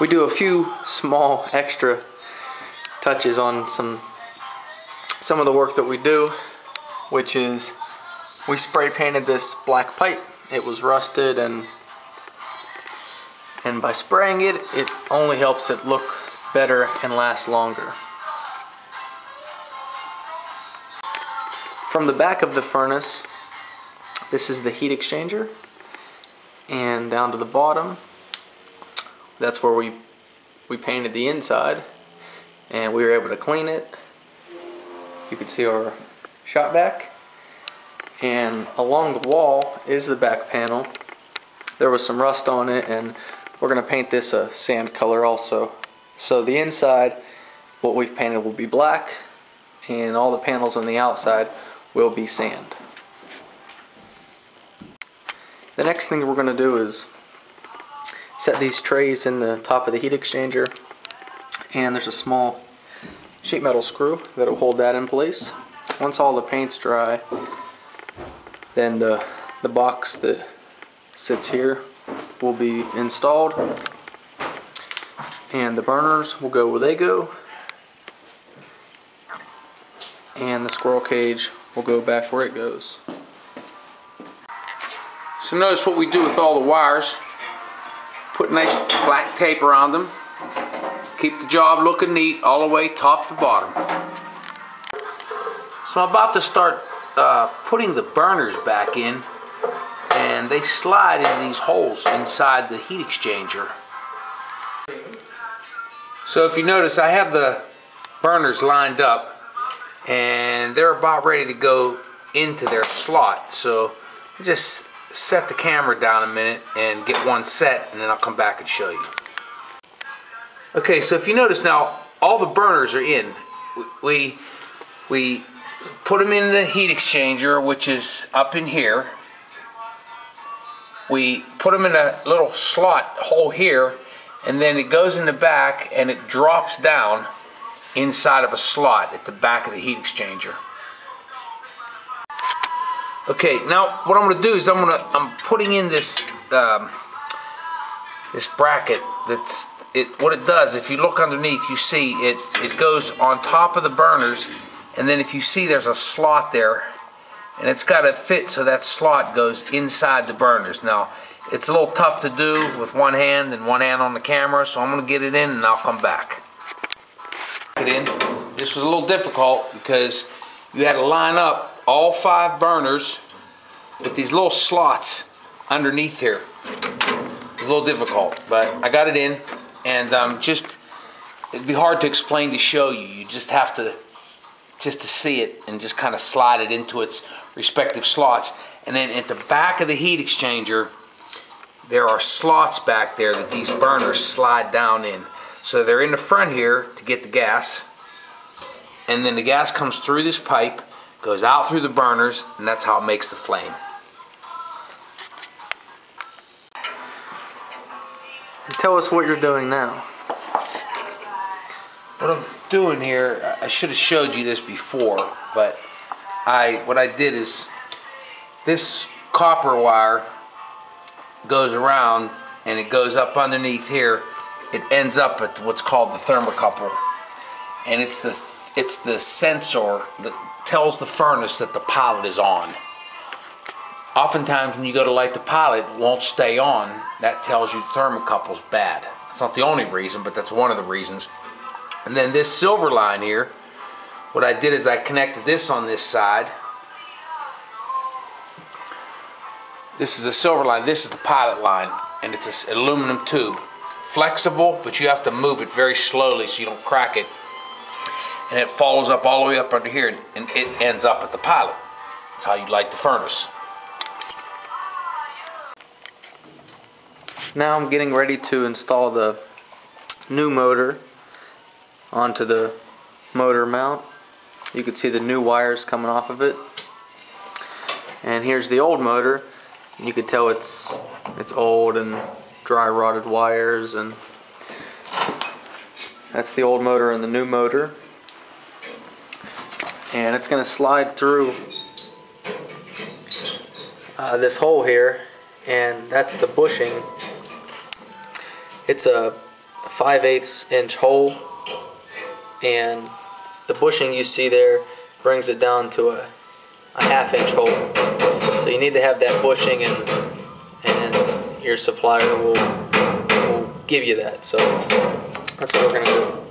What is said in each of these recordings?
We do a few small extra touches on some of the work that we do, which is we spray painted this black pipe. It was rusted, and by spraying it, it only helps it look better and last longer. From the back of the furnace, this is the heat exchanger, and down to the bottom, that's where we painted the inside, and we were able to clean it. You can see our shop vac, and along the wall is the back panel. There was some rust on it, and we're going to paint this a sand color also. So the inside, what we've painted will be black, and all the panels on the outside will be sand. The next thing we're going to do is set these trays in the top of the heat exchanger, and there's a small sheet metal screw that will hold that in place. Once all the paint's dry, then the box that sits here will be installed, and the burners will go where they go, and the squirrel cage will go back where it goes. So notice what we do with all the wires. Put nice black tape around them. Keep the job looking neat all the way top to bottom. So I'm about to start putting the burners back in, and they slide in these holes inside the heat exchanger. So if you notice, I have the burners lined up, and they're about ready to go into their slot. So just set the camera down a minute and get one set, and then I'll come back and show you. Okay, so if you notice now, all the burners are in. We put them in the heat exchanger, which is up in here. We put them in a little slot hole here, and then it goes in the back and it drops down inside of a slot at the back of the heat exchanger. Okay, now what I'm going to do is I'm putting in this this bracket. What it does, if you look underneath, you see it goes on top of the burners, and then if you see, there's a slot there, and it's got to fit so that slot goes inside the burners. Now it's a little tough to do with one hand and one hand on the camera, so I'm going to get it in and I'll come back. Get in. This was a little difficult because you had to line up all 5 burners with these little slots underneath here. It's a little difficult, but I got it in, and it'd be hard to explain to show you. You just have to see it and just kind of slide it into its respective slots. And then at the back of the heat exchanger, there are slots back there that these burners slide down in. So they're in the front here to get the gas, and then the gas comes through this pipe, goes out through the burners, and that's how it makes the flame. Tell us what you're doing now. What I'm doing here, I should have showed you this before, but what I did is this copper wire goes around and it goes up underneath here. It ends up at what's called the thermocouple, and it's the sensor that tells the furnace that the pilot is on. Oftentimes when you go to light the pilot, it won't stay on. That tells you thermocouple's bad. It's not the only reason, but that's one of the reasons. And then this silver line here, what I did is I connected this on this side. This is a silver line, this is the pilot line, and it's an aluminum tube. Flexible, but you have to move it very slowly so you don't crack it. And it follows up all the way up under here, and it ends up at the pilot. That's how you light the furnace. Now I'm getting ready to install the new motor onto the motor mount. You can see the new wires coming off of it. And here's the old motor. You can tell it's old and dry rotted wires, and that's the old motor and the new motor. And it's going to slide through this hole here, and that's the bushing. It's a 5/8 inch hole, and the bushing you see there brings it down to a 1/2 inch hole. So you need to have that bushing, and your supplier will give you that. So that's what we're gonna do.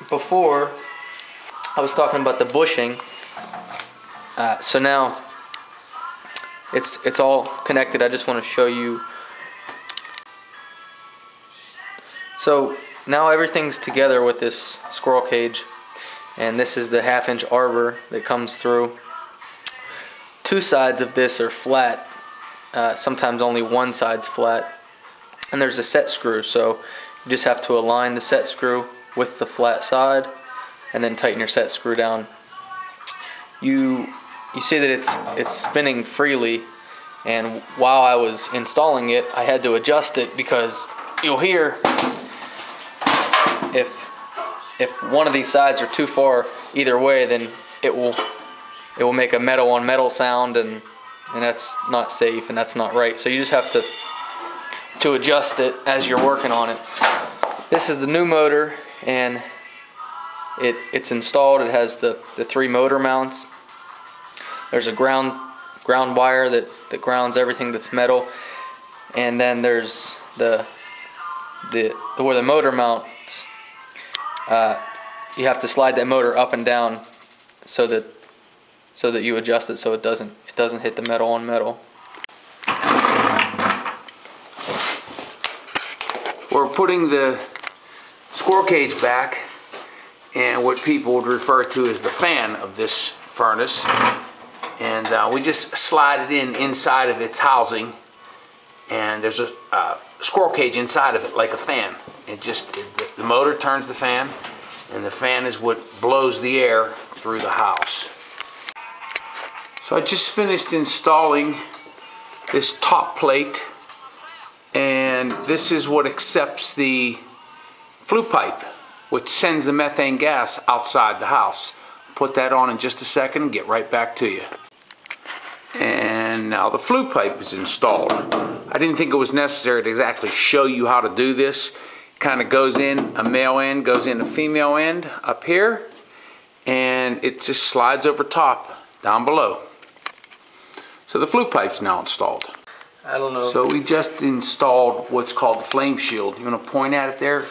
Before I was talking about the bushing, so now it's all connected. I just want to show you. So now everything's together with this squirrel cage, and this is the 1/2 inch arbor that comes through. Two sides of this are flat, sometimes only one side's flat, and there's a set screw, so you just have to align the set screw with the flat side and then tighten your set screw down. You see that it's spinning freely, and while I was installing it I had to adjust it, because you'll hear if one of these sides are too far either way, then it will make a metal on metal sound, and that's not safe and that's not right. So you just have to adjust it as you're working on it. This is the new motor, and it's installed. It has the 3 motor mounts. There's a ground wire that grounds everything that's metal, and then there's where the motor mounts. You have to slide that motor up and down so that you adjust it so it doesn't hit the metal on metal. We're putting the squirrel cage back, and what people would refer to as the fan of this furnace, and we just slide it inside of its housing, and there's a squirrel cage inside of it like a fan. The motor turns the fan, and the fan is what blows the air through the house. So I just finished installing this top plate, and this is what accepts the flue pipe, which sends the methane gas outside the house. Put that on in just a second and get right back to you. And now the flue pipe is installed. I didn't think it was necessary to exactly show you how to do this. Kind of goes in a male end, goes in a female end up here, and it just slides over top down below. So the flue pipe's now installed. I don't know. So we just installed what's called the flame shield. You want to point at it there?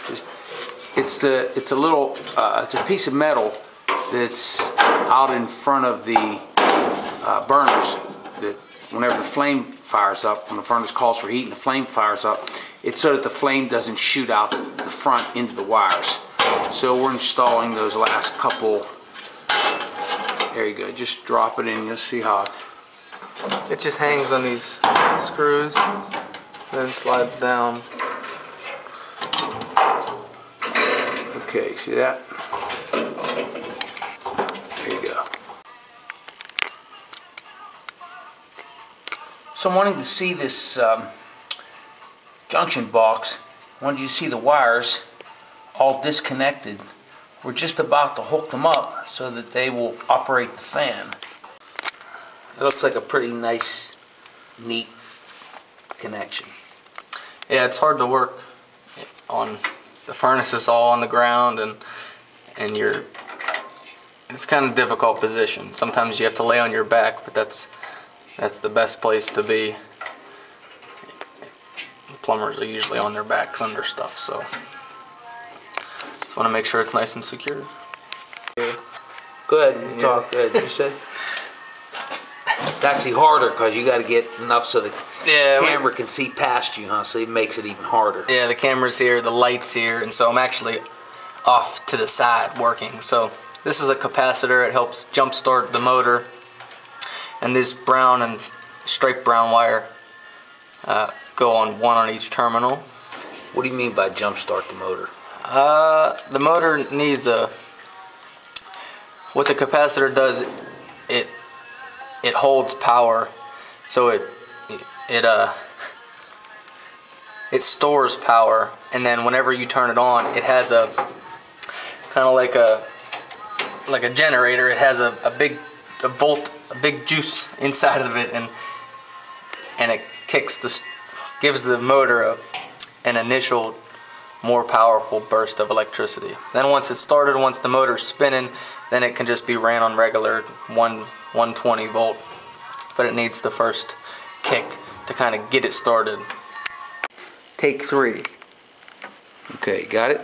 It's a piece of metal that's out in front of the burners, that whenever the flame fires up, when the furnace calls for heat and the flame fires up, it's so that the flame doesn't shoot out the front into the wires. So we're installing those last couple. There you go, just drop it in, you'll see how it just hangs on these screws, then slides down. Okay, see that? There you go. So I'm wanting to see this junction box. I wanted you to see the wires all disconnected. We're just about to hook them up so that they will operate the fan. It looks like a pretty nice, neat connection. Yeah, it's hard to work on. The furnace is all on the ground, and it's kind of a difficult position. Sometimes you have to lay on your back, but that's the best place to be. Plumbers are usually on their backs under stuff, so just want to make sure it's nice and secure. Go ahead, you talk. Good. You say? It's actually harder because you got to get enough so the camera can see past you, huh? So it makes it even harder. Yeah, the camera's here, the light's here, and so I'm actually off to the side working. So this is a capacitor. It helps jump start the motor, and this brown and striped brown wire go on one on each terminal. What do you mean by jump start the motor? The motor needs what the capacitor does, it holds power, so it stores power, and then whenever you turn it on, it has a kind of like a generator. It has a big juice inside of it, and it gives the motor an initial more powerful burst of electricity. Then once it's started, once the motor's spinning, then it can just be ran on regular 120 volt. But it needs the first kick to kind of get it started. Take 3. Okay, got it?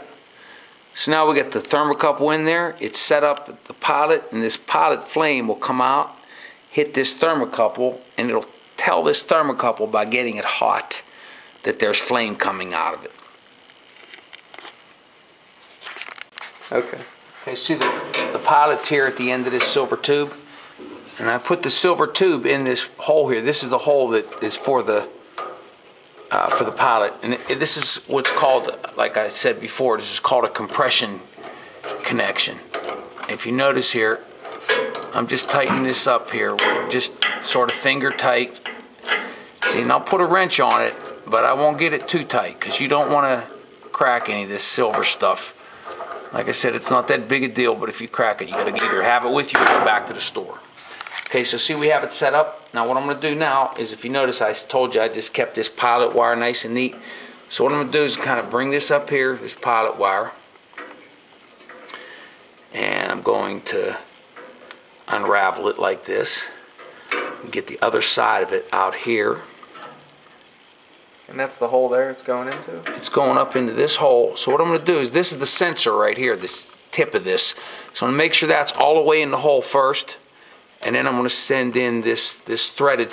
So now we got the thermocouple in there. It's set up at the pilot, and this pilot flame will come out, hit this thermocouple, and it'll tell this thermocouple by getting it hot that there's flame coming out of it. Okay. Okay, see the pilot's here at the end of this silver tube, and I put the silver tube in this hole here. This is the hole that is for the pilot, and this is what's called, like I said before, this is called a compression connection. If you notice here, I'm just tightening this up here, just sort of finger tight. See, and I'll put a wrench on it, but I won't get it too tight because you don't want to crack any of this silver stuff. Like I said, it's not that big a deal, but if you crack it, you got to either have it with you or go back to the store. Okay, so see, we have it set up. Now what I'm going to do now is, if you notice, I told you I just kept this pilot wire nice and neat. So what I'm going to do is kind of bring this up here, this pilot wire, and I'm going to unravel it like this and get the other side of it out here. And that's the hole there it's going into? It's going up into this hole. So what I'm going to do is, this is the sensor right here, this tip of this. So I'm going to make sure that's all the way in the hole first, and then I'm going to send in this threaded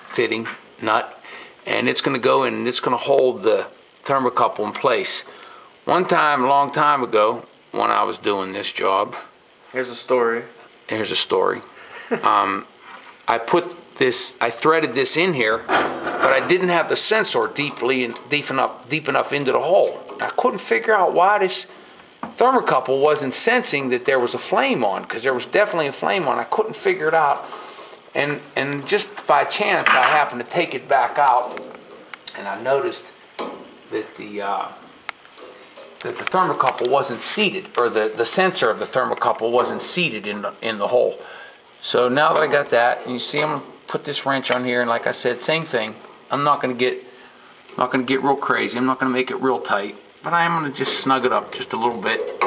fitting nut, and it's going to go in and it's going to hold the thermocouple in place. One time, a long time ago, when I was doing this job, Here's a story. here's a story. I threaded this in here, but I didn't have the sensor deep enough into the hole. I couldn't figure out why this thermocouple wasn't sensing that there was a flame on, because there was definitely a flame on. I couldn't figure it out, and just by chance I happened to take it back out, and I noticed that the thermocouple wasn't seated, or the sensor of the thermocouple wasn't seated in the hole. So now that I got that, and you see, I'm gonna put this wrench on here, and like I said, same thing. I'm not gonna get real crazy. I'm not gonna make it real tight, but I am gonna just snug it up just a little bit.